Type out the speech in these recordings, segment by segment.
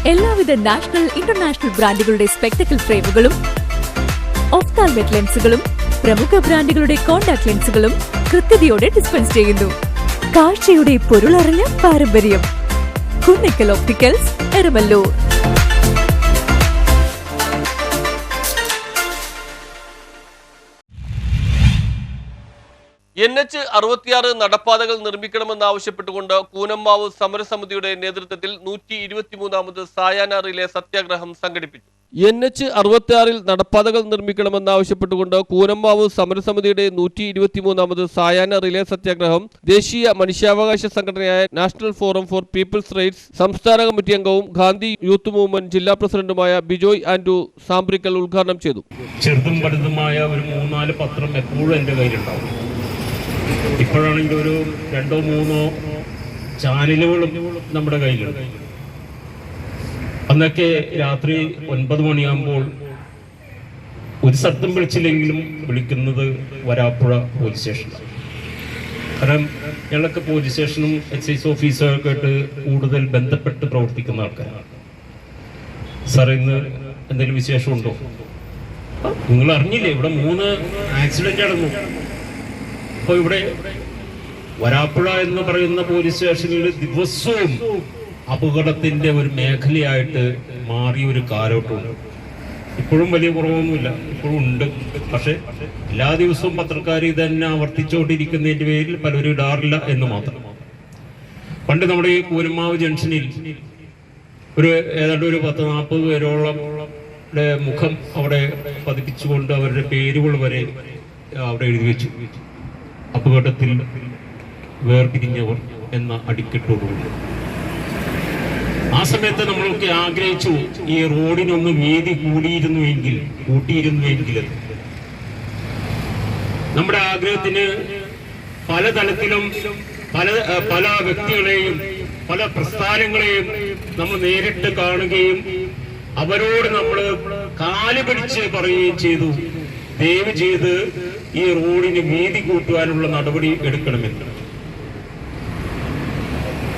എല്ലാവിധ national international ബ്രാൻഡുകളുടെ spectacle ഫ്രെയിമുകളും ഒഫ്താൽമെറ്റ് ലെൻസുകളും പ്രമുഖ ബ്രാൻഡുകളുടെ കോൺടാക്ട് ലെൻസുകളും കൃത്യതയോടെ ഡിസ്പെൻസ് ചെയ്യുന്നു. കാഴ്ചയുടെ പൊരുളറിഞ്ഞ പാരമ്പര്യം. കുന്നിക്കൽ ഒപ്റ്റിക്കൽസ്, എരമല്ലൂർ. NH-66 നടപ്പാതകൾ നിർമ്മിക്കണമെന്നാവശ്യപ്പെട്ടുകൊണ്ട് കൂനമ്മാവ് സമരസമിതിയുടെ നേതൃത്വത്തിൽ 123ാമത് സായാഹ്ന റിലേ സത്യാഗ്രഹം സംഘടിപ്പിച്ചു. NH-66 നടപ്പാതകൾ നിർമ്മിക്കണമെന്നാവശ്യപ്പെട്ടുകൊണ്ട് കൂനമ്മാവ് സമരസമിതിയുടെ 123ാമത് സായാഹ്ന റിലേ സത്യാഗ്രഹം ദേശീയ മനുഷ്യാവകാശ സംഘടനയായ national forum for people's rights സംസ്ഥാന കമ്മിറ്റി അംഗവും ഗാന്ധി യൂത്ത് മൂവ്മെന്റ് ജില്ലാ പ്രസിഡന്റുമായ ബിജോയ് ആൻഡ്രു സാംബ്രിക്കൽ ഉദ്ഘാടനം ചെയ്തു. ചെറുതും വലുതുമായ ഒരു 3-4 പത്രം എപ്പോഴും എൻ്റെ കയ്യിലുണ്ടാവും. ഇപ്പോഴാണെങ്കിൽ ഒരു 2-3 ചാനലുകളും നമ്മുടെ കയ്യിലുണ്ട്. അന്നൊക്കെ രാത്രി 9 മണിയാകുമ്പോൾ ഒരു ശബ്ദം വിളിച്ചില്ലെങ്കിലും വിളിക്കുന്നത് വരാപ്പുഴ പോലീസ് സ്റ്റേഷനിലാണ്. കാരണം ഞങ്ങളൊക്കെ പോലീസ് സ്റ്റേഷനും എക്സൈസ് ഓഫീസറൊക്കെ ആയിട്ട് കൂടുതൽ ബന്ധപ്പെട്ട് പ്രവർത്തിക്കുന്ന ആൾക്കാരാണ്. സാർ ഇന്ന് എന്തെങ്കിലും വിശേഷമുണ്ടോ? നിങ്ങൾ അറിഞ്ഞില്ലേ ഇവിടെ 3 ആക്സിഡന്റ് നടന്നു. അപ്പോൾ ഇവിടെ വരാപ്പുഴ എന്ന് പറയുന്ന പോലീസ് സ്റ്റേഷനിൽ ദിവസവും അപകടത്തിന്റെ ഒരു മേഖലയായിട്ട് മാറിയ ഒരു കാലഘട്ടമുണ്ട്. ഇപ്പോഴും വലിയ കുറവൊന്നുമില്ല, ഇപ്പോഴും ഉണ്ട്. പക്ഷെ എല്ലാ ദിവസവും പത്രക്കാർ ഇതന്നെ ആവർത്തിച്ചുകൊണ്ടിരിക്കുന്നതിന്റെ പേരിൽ പലരും ഇടാറില്ല എന്ന് മാത്രം. പണ്ട് നമ്മുടെ ഈ കൂനമ്മാവ് ജംഗ്ഷനിൽ ഏതാണ്ട് ഒരു 10-40 പേരോളം മുഖം അവിടെ പതിപ്പിച്ചുകൊണ്ട് അവരുടെ പേരുകൾ വരെ അവിടെ എഴുതി വെച്ചു. അപകടത്തിൽ വേർപിരിഞ്ഞവർ എന്ന അടിക്കെട്ടോടുകൂടി. ആ സമയത്ത് നമ്മളൊക്കെ ആഗ്രഹിച്ചു ഈ റോഡിനൊന്ന് വീതി കൂട്ടിയിരുന്നുവെങ്കിൽ നമ്മുടെ ആഗ്രഹത്തിന് പല തലത്തിലും പല വ്യക്തികളെയും പല പ്രസ്ഥാനങ്ങളെയും നമ്മൾ നേരിട്ട് കാണുകയും അവരോട് നമ്മൾ കാല് പിടിച്ച് പറയുകയും ചെയ്തു, ദയവ് ചെയ്ത് ഈ റോഡിന് വീതി കൂട്ടുവാനുള്ള നടപടി എടുക്കണമെന്ന്.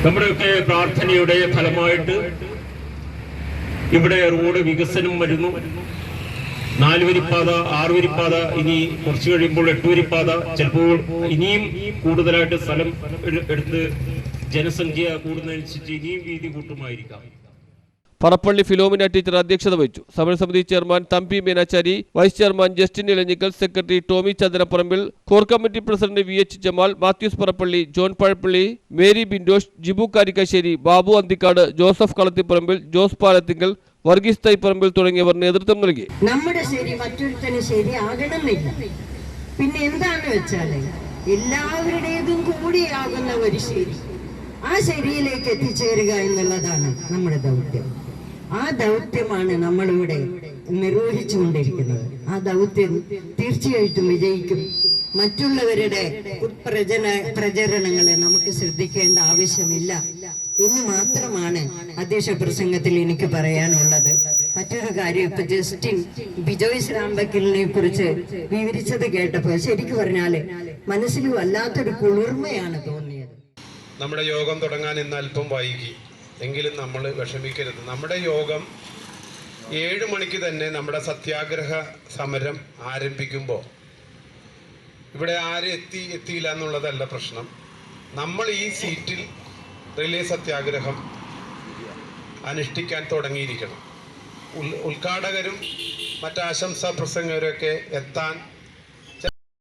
നമ്മുടെയൊക്കെ പ്രാർത്ഥനയുടെ ഫലമായിട്ട് ഇവിടെ റോഡ് വികസനം വരുന്നു. 4 വരിപ്പാത, 6 വരിപ്പാത, ഇനി കുറച്ചു കഴിയുമ്പോൾ 8 വരിപ്പാത, ചിലപ്പോൾ ഇനിയും കൂടുതലായിട്ട് സ്ഥലം എടുത്ത് ജനസംഖ്യ കൂടുന്നതനുസരിച്ച് ഇനിയും വീതി കൂട്ടുമായിരിക്കാം. പറപ്പള്ളി ഫിലോമിന ടീച്ചർ അധ്യക്ഷത വഹിച്ചു. സമരസമിതി chairman Thampi Meenachari, vice chairman Justin Elanjikkal, secretary Tommy Chandrapparambil, core committee president VH Jamal, Mathews Parappally, John Pazhappally, Mary Bindosh, Jibu Karikkassery, Babu Anthikkad, Joseph Kalathiparambil, Jose Palathingal, Varghese Thaiparambil തുടങ്ങിയവർ നേതൃത്വം നൽകി. നമ്മുടെ ശരി മറ്റൊരുത്തന് ശരിയാകണമെന്നില്ല. പിന്നെ എന്താന്ന് വെച്ചാല് എല്ലാവരുടേതും കൂടിയാകുന്ന ഒരു ശരി, ആ ശരിയിലേക്ക് എത്തിച്ചേരുക എന്നുള്ളതാണ് നമ്മുടെ ദൗത്യം. ആ ദൗത്യമാണ് നമ്മളിവിടെ നിർവഹിച്ചുകൊണ്ടിരിക്കുന്നത്. ആ ദൗത്യം തീർച്ചയായിട്ടും വിജയിക്കും. മറ്റുള്ളവരുടെ പ്രചരണങ്ങളെ നമുക്ക് ശ്രദ്ധിക്കേണ്ട ആവശ്യമില്ല എന്ന് മാത്രമാണ് അധ്യക്ഷ പ്രസംഗത്തിൽ എനിക്ക് പറയാനുള്ളത്. മറ്റൊരു കാര്യം, ഇപ്പൊ ജസ്റ്റിൻ ബിജോയ് ശ്രാമ്പക്കലിനെ കുറിച്ച് വിവരിച്ചത് കേട്ടപ്പോൾ ശരിക്കും പറഞ്ഞാല് മനസ്സിൽ വല്ലാത്തൊരു കുളിർമയാണ് തോന്നിയത്. നമ്മുടെ യോഗം തുടങ്ങാൻ ഇന്ന് അല്പം വൈകി എങ്കിലും നമ്മൾ വിഷമിക്കരുത്. നമ്മുടെ യോഗം 7 മണിക്ക് തന്നെ നമ്മുടെ സത്യാഗ്രഹ സമരം ആരംഭിക്കുമ്പോൾ ഇവിടെ ആരും എത്തിയില്ല എന്നുള്ളതല്ല പ്രശ്നം. നമ്മൾ ഈ സീറ്റിൽ റിലേ സത്യാഗ്രഹം അനുഷ്ഠിക്കാൻ തുടങ്ങിയിരിക്കണം. ഉദ്ഘാടകരും മറ്റാശംസാ പ്രസംഗകരൊക്കെ എത്താൻ